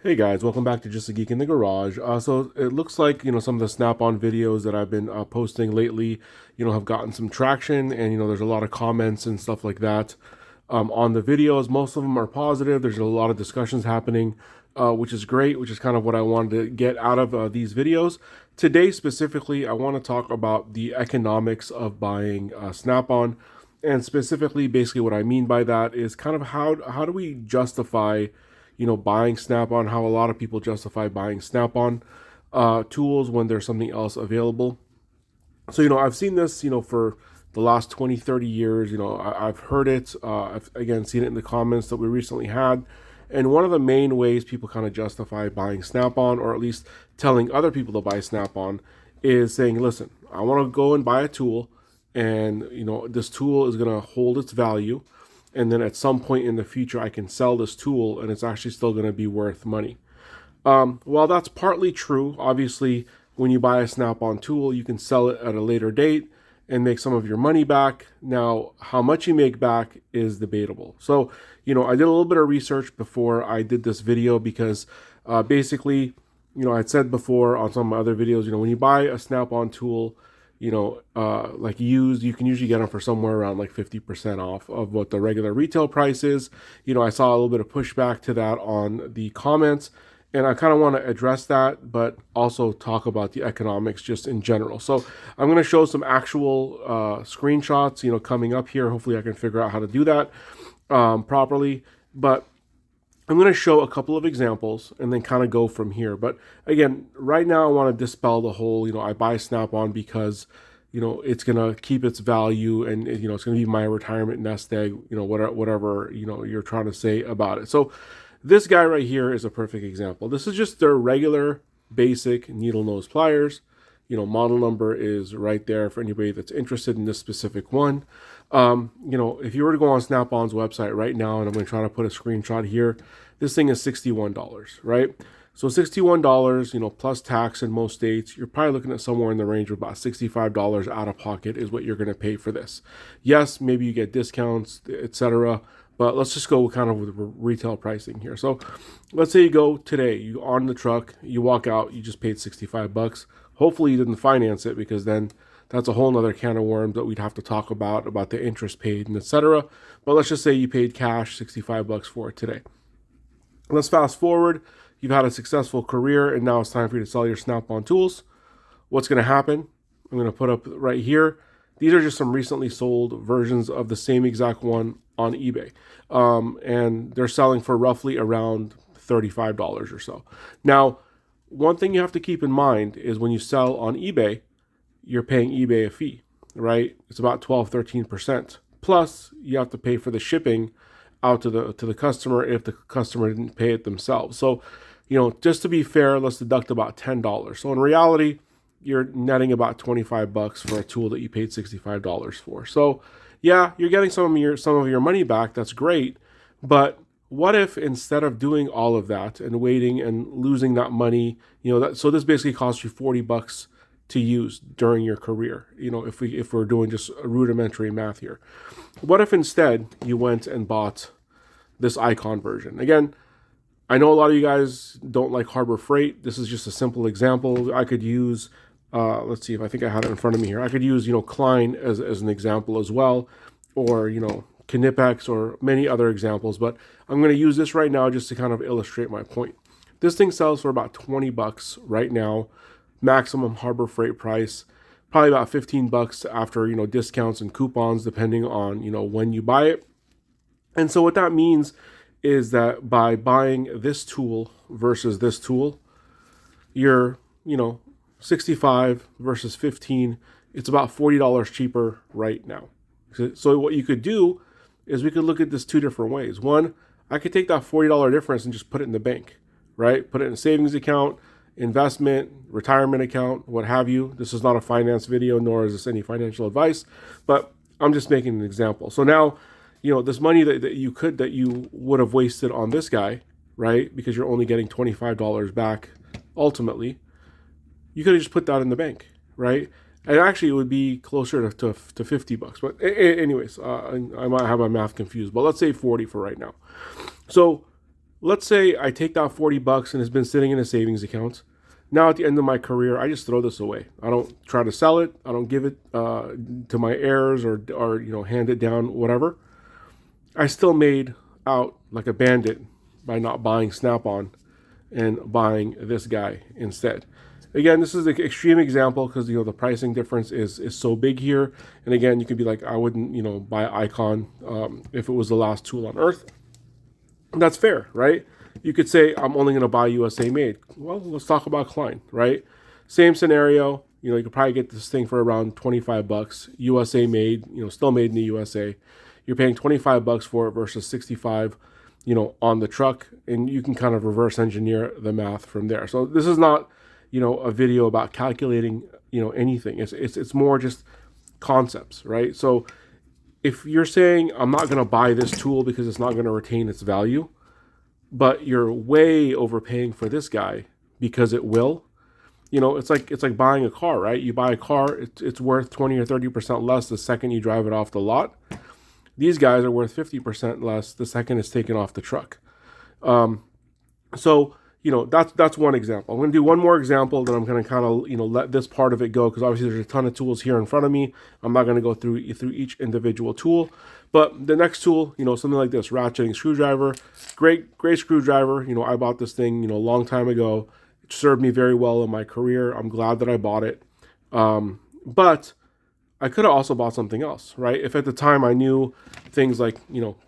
Hey guys, welcome back to Just a Geek in the Garage. So it looks like, some of the Snap-on videos that I've been posting lately, have gotten some traction, and, there's a lot of comments and stuff like that on the videos. Most of them are positive. There's a lot of discussions happening, which is great, which is kind of what I wanted to get out of these videos. Today, specifically, I want to talk about the economics of buying Snap-on, and specifically, basically what I mean by that is kind of how do we justify buying Snap-on, how a lot of people justify buying Snap-on tools when there's something else available. So, I've seen this, for the last 20, 30 years. I've heard it. I've, again, seen it in the comments that we recently had. And one of the main ways people kind of justify buying Snap-on, or at least telling other people to buy Snap-on, is saying, listen, I want to go and buy a tool, and, this tool is going to hold its value, and then at some point in the future I can sell this tool and it's actually still going to be worth money. Well, that's partly true. Obviously, when you buy a Snap-on tool, you can sell it at a later date and make some of your money back. Now, how much you make back is debatable. So, I did a little bit of research before I did this video because basically, I'd said before on some of my other videos, when you buy a Snap-on tool, like used, you can usually get them for somewhere around like 50% off of what the regular retail price is. I saw a little bit of pushback to that on the comments, and I kind of want to address that, but also talk about the economics just in general. So I'm going to show some actual screenshots, coming up here. Hopefully I can figure out how to do that properly, but I'm going to show a couple of examples and then kind of go from here. But again, right now I want to dispel the whole, I buy Snap-on because, it's going to keep its value and, it's going to be my retirement nest egg, whatever, you're trying to say about it. So this guy right here is a perfect example. This is just their regular basic needle nose pliers. Model number is right there for anybody that's interested in this specific one. If you were to go on Snap-on's website right now, and I'm going to try to put a screenshot here, this thing is $61, right? So $61, plus tax in most states, you're probably looking at somewhere in the range of about $65 out of pocket is what you're going to pay for this. Yes, maybe you get discounts, etc., but let's just go kind of with retail pricing here. So let's say you go today, you on the truck, you walk out, you just paid $65. Hopefully you didn't finance it, because then that's a whole nother can of worms that we'd have to talk about the interest paid and etc. But let's just say you paid cash $65 for it today. Let's fast forward. You've had a successful career, and now it's time for you to sell your Snap-on tools. What's going to happen? I'm going to put up right here. These are just some recently sold versions of the same exact one on eBay. And they're selling for roughly around $35 or so. Now, one thing you have to keep in mind is when you sell on eBay, you're paying eBay a fee, right? It's about 12-13%. Plus, you have to pay for the shipping out to the customer if the customer didn't pay it themselves. So, just to be fair, let's deduct about $10. So in reality, you're netting about $25 for a tool that you paid $65 for. So, yeah, you're getting some of your money back. That's great, but what if instead of doing all of that and waiting and losing that money, so this basically costs you $40 to use during your career, if we're doing just a rudimentary math here. What if instead you went and bought this Icon version? Again, I know a lot of you guys don't like Harbor Freight. This is just a simple example. I could use, let's see if I think I had it in front of me here. I could use, Klein as an example as well, or, Knipex, or many other examples, but I'm going to use this right now just to kind of illustrate my point. This thing sells for about $20 right now, maximum Harbor Freight price, probably about $15 after, discounts and coupons, depending on, when you buy it. And so what that means is that by buying this tool versus this tool, you're, 65 versus 15, it's about $40 cheaper right now. So what you could do is we could look at this two different ways. One, I could take that $40 difference and just put it in the bank, right? Put it in a savings account, investment, retirement account, what have you. This is not a finance video, nor is this any financial advice, but I'm just making an example. So now, this money that you would have wasted on this guy, right? Because you're only getting $25 back ultimately. You could have just put that in the bank, right? And actually it would be closer to $50. But anyways, I might have my math confused, but let's say 40 for right now. So let's say I take that 40 bucks and it's been sitting in a savings account. Now at the end of my career, I just throw this away. I don't try to sell it. I don't give it to my heirs or hand it down, whatever. I still made out like a bandit by not buying Snap-on and buying this guy instead. Again, this is an extreme example because the pricing difference is so big here. And again, you could be like, I wouldn't buy Icon if it was the last tool on earth. And that's fair, right? You could say I'm only going to buy USA made. Well, let's talk about Klein, right? Same scenario. You could probably get this thing for around 25 bucks, USA made. Still made in the USA. You're paying 25 bucks for it versus 65, on the truck, and you can kind of reverse engineer the math from there. So this is not, a video about calculating, anything. It's more just concepts, right? So if you're saying I'm not going to buy this tool because it's not going to retain its value, but you're way overpaying for this guy because it will, it's like buying a car, right? You buy a car, it's worth 20 or 30% less the second you drive it off the lot. These guys are worth 50% less the second it's taken off the truck. So that's one example. I'm going to do one more example, then I'm going to kind of let this part of it go because obviously there's a ton of tools here in front of me. I'm not going to go through each individual tool, but the next tool, something like this ratcheting screwdriver, great screwdriver. I bought this thing a long time ago. It served me very well in my career. I'm glad that I bought it, but I could have also bought something else, right? If at the time I knew things like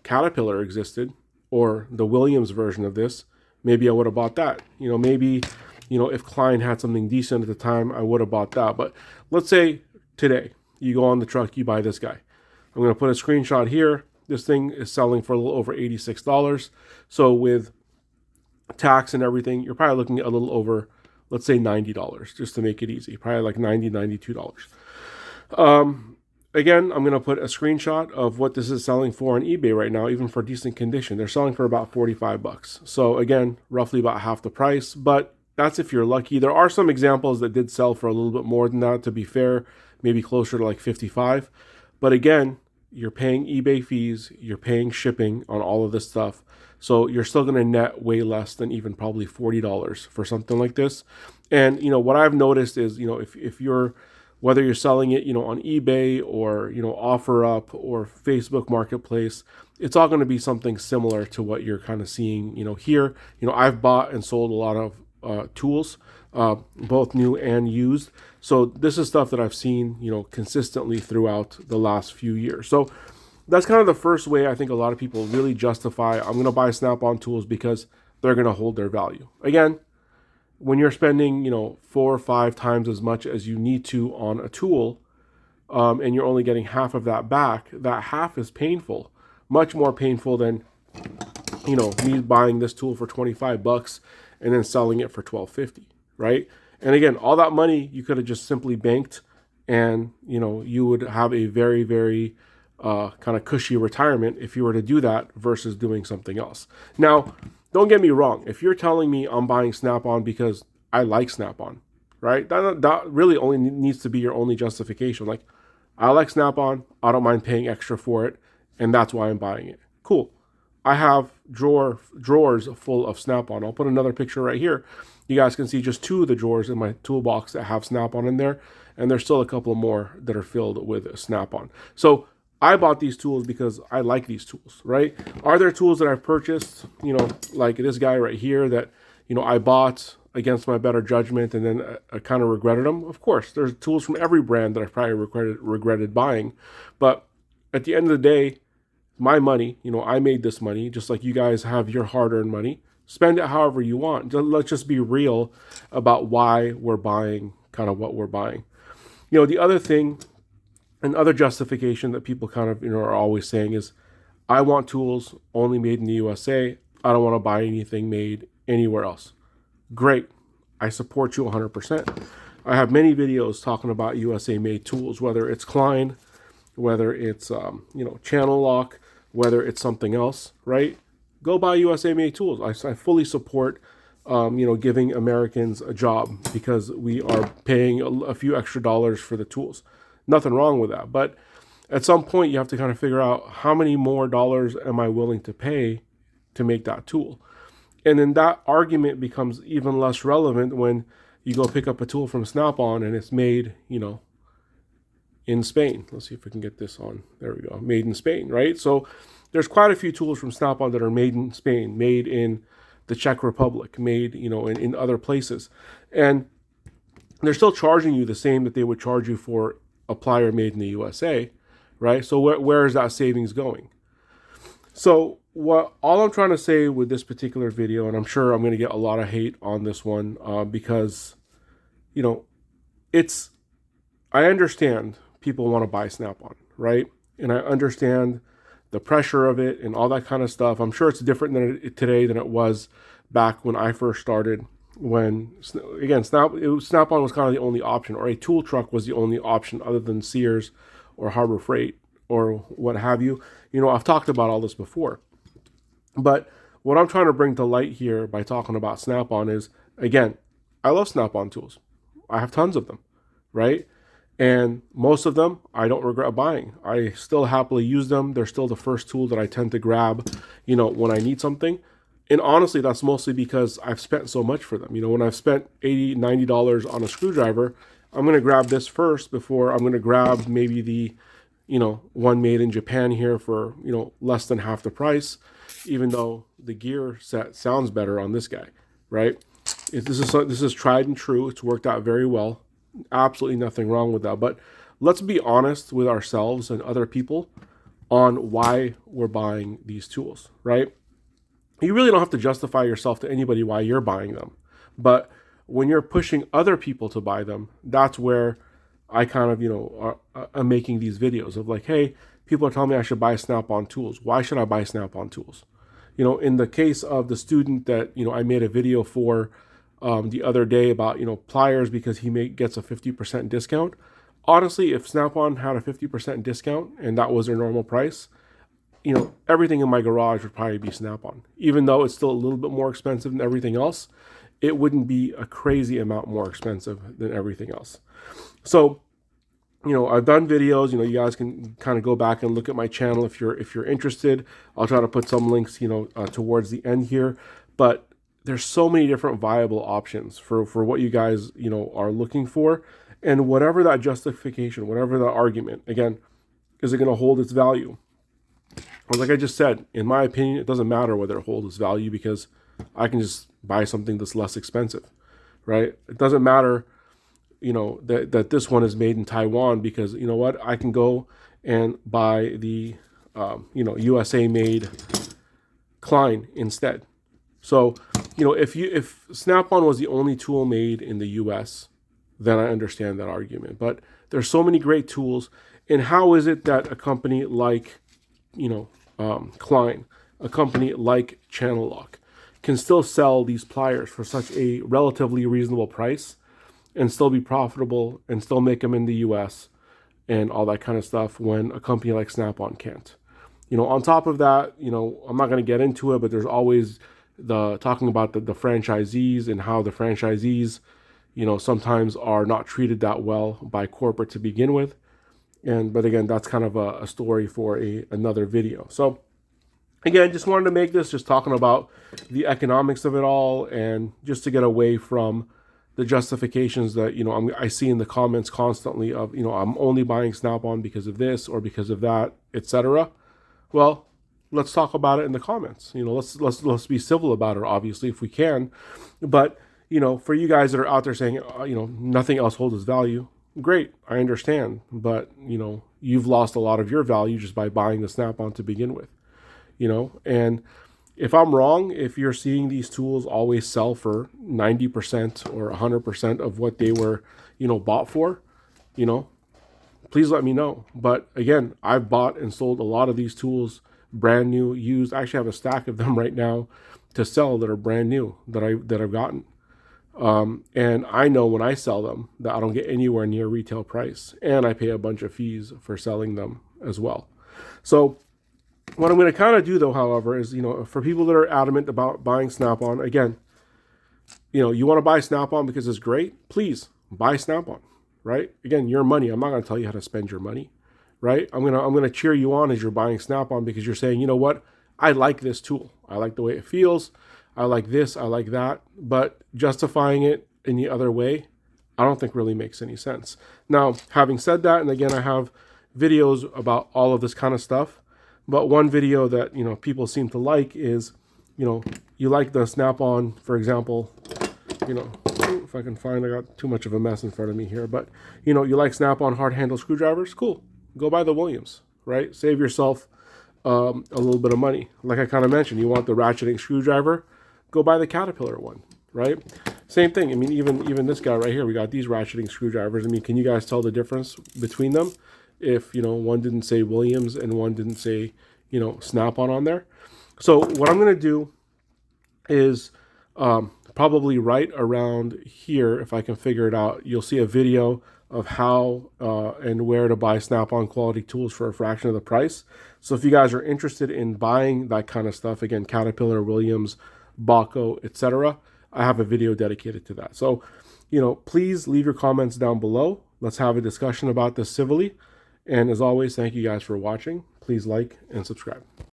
Caterpillar existed or the Williams version of this, maybe I would have bought that. Maybe, if Klein had something decent at the time, I would have bought that. But let's say today, you go on the truck, you buy this guy. I'm going to put a screenshot here. This thing is selling for a little over $86. So with tax and everything, you're probably looking at a little over, let's say $90, just to make it easy. Probably like $90, $92. Again, I'm going to put a screenshot of what this is selling for on eBay right now, even for decent condition. They're selling for about 45 bucks. So again, roughly about half the price, but that's if you're lucky. There are some examples that did sell for a little bit more than that, to be fair, maybe closer to like 55. But again, you're paying eBay fees, you're paying shipping on all of this stuff. So you're still going to net way less than even probably $40 for something like this. And, what I've noticed is, if you're, whether you're selling it, on eBay or, OfferUp or Facebook Marketplace, it's all going to be something similar to what you're kind of seeing, here. I've bought and sold a lot of tools, both new and used. So this is stuff that I've seen, consistently throughout the last few years. So that's kind of the first way I think a lot of people really justify, I'm going to buy Snap-on tools because they're going to hold their value. Again, when you're spending, 4 or 5 times as much as you need to on a tool, and you're only getting half of that back, that half is painful, much more painful than, me buying this tool for 25 bucks and then selling it for $12.50, right? And again, all that money you could have just simply banked, and, you would have a very, very kind of cushy retirement if you were to do that versus doing something else. Now, don't get me wrong. If you're telling me I'm buying Snap-on because I like Snap-on, right? That really only needs to be your only justification. Like, I like Snap-on. I don't mind paying extra for it, and that's why I'm buying it. Cool. I have drawers full of Snap-on. I'll put another picture right here. You guys can see just 2 of the drawers in my toolbox that have Snap-on in there, and there's still a couple more that are filled with Snap-on. So I bought these tools because I like these tools, right? Are there tools that I've purchased, like this guy right here that, I bought against my better judgment and then I kind of regretted them? Of course, there's tools from every brand that I've probably regretted buying. But at the end of the day, my money, I made this money just like you guys have your hard-earned money. Spend it however you want. Let's just be real about why we're buying kind of what we're buying. The other thing, another justification that people kind of are always saying is, I want tools only made in the USA. I don't want to buy anything made anywhere else. Great. I support you 100%. I have many videos talking about USA made tools, whether it's Klein, whether it's channel lock, whether it's something else, right? Go buy USA made tools. I fully support giving Americans a job because we are paying a few extra dollars for the tools. Nothing wrong with that. But at some point, you have to kind of figure out how many more dollars am I willing to pay to make that tool. And then that argument becomes even less relevant when you go pick up a tool from Snap-on and it's made, in Spain. Let's see if we can get this on. There we go. Made in Spain, right? So there's quite a few tools from Snap-on that are made in Spain, made in the Czech Republic, made, in other places. And they're still charging you the same that they would charge you for a plier made in the USA, right? So where is that savings going? So all I'm trying to say with this particular video, and I'm sure I'm going to get a lot of hate on this one because, I understand people want to buy Snap-on, right? And I understand the pressure of it and all that kind of stuff. I'm sure it's different today than it was back when I first started. When, again, Snap-on was kind of the only option, or a tool truck was the only option other than Sears or Harbor Freight or what have you. I've talked about all this before. But what I'm trying to bring to light here by talking about Snap-on is, again, I love Snap-on tools. I have tons of them, right? And most of them I don't regret buying. I still happily use them. They're still the first tool that I tend to grab, when I need something. And honestly, that's mostly because I've spent so much for them. When I've spent $80, $90 on a screwdriver, I'm going to grab this first before I'm going to grab maybe the, one made in Japan here for, less than half the price, even though the gear set sounds better on this guy, right? This is tried and true. It's worked out very well. Absolutely nothing wrong with that. But let's be honest with ourselves and other people on why we're buying these tools, right? You really don't have to justify yourself to anybody why you're buying them. But when you're pushing other people to buy them, that's where I kind of, am making these videos of like, hey, people are telling me I should buy Snap-on tools. Why should I buy Snap-on tools? In the case of the student that, I made a video for the other day about, pliers because he gets a 50% discount. Honestly, if Snap-on had a 50% discount and that was their normal price, everything in my garage would probably be Snap-on. Even though it's still a little bit more expensive than everything else, it wouldn't be a crazy amount more expensive than everything else. So, I've done videos. You guys can kind of go back and look at my channel if you're interested. I'll try to put some links, towards the end here. But there's so many different viable options for what you guys, are looking for. And whatever that justification, whatever that argument, again, is it going to hold its value? Well, like I just said, in my opinion, it doesn't matter whether it holds its value because I can just buy something that's less expensive, right? It doesn't matter, that this one is made in Taiwan because, what? I can go and buy the, USA-made Klein instead. So, if Snap-on was the only tool made in the U.S., then I understand that argument. But there's so many great tools. And how is it that a company like Klein, a company like Channel Lock, can still sell these pliers for such a relatively reasonable price and still be profitable and still make them in the US and all that kind of stuff when a company like Snap-on can't? On top of that, I'm not going to get into it, but there's always talking about the franchisees and how the franchisees, sometimes are not treated that well by corporate to begin with. But again, that's kind of a story for another video. So again, just wanted to make this just talking about the economics of it all and just to get away from the justifications that, I see in the comments constantly of, I'm only buying Snap-on because of this or because of that, etc. Well, let's talk about it in the comments. Let's be civil about it, obviously, if we can. But, for you guys that are out there saying, nothing else holds its value, great, I understand. But, you've lost a lot of your value just by buying the Snap-on to begin with, and if I'm wrong, if you're seeing these tools always sell for 90% or 100% of what they were, bought for, please let me know. But again, I've bought and sold a lot of these tools brand new, used. I actually have a stack of them right now to sell that are brand new that I've gotten. And I know when I sell them that I don't get anywhere near retail price, and I pay a bunch of fees for selling them as well. So what I'm going to kind of do, though, however, is, for people that are adamant about buying Snap-on, again, you want to buy Snap-on because it's great, please buy Snap-on, right? Again, your money. I'm not going to tell you how to spend your money, right? I'm going to cheer you on as you're buying Snap-on because you're saying, you know what? I like this tool. I like the way it feels. I like this, I like that, but justifying it any other way, I don't think really makes any sense. Now, having said that, and again, I have videos about all of this kind of stuff, but one video that, you know, people seem to like is, you know, you like the Snap-on, for example, you know, if I can find, I got too much of a mess in front of me here, but, you know, you like Snap-on hard handle screwdrivers, cool. Go buy the Williams, right? Save yourself a little bit of money. Like I kind of mentioned, you want the ratcheting screwdriver, go buy the Caterpillar one, right? Same thing. I mean, even this guy right here, we got these ratcheting screwdrivers. I mean, can you guys tell the difference between them? If, you know, one didn't say Williams and one didn't say, you know, Snap-on there. So what I'm going to do is probably right around here, if I can figure it out, you'll see a video of how and where to buy Snap-on quality tools for a fraction of the price. So if you guys are interested in buying that kind of stuff, again, Caterpillar, Williams, Bahco, etc., I have a video dedicated to that. So, you know, please leave your comments down below. Let's have a discussion about this civilly. And as always, thank you guys for watching. Please like and subscribe.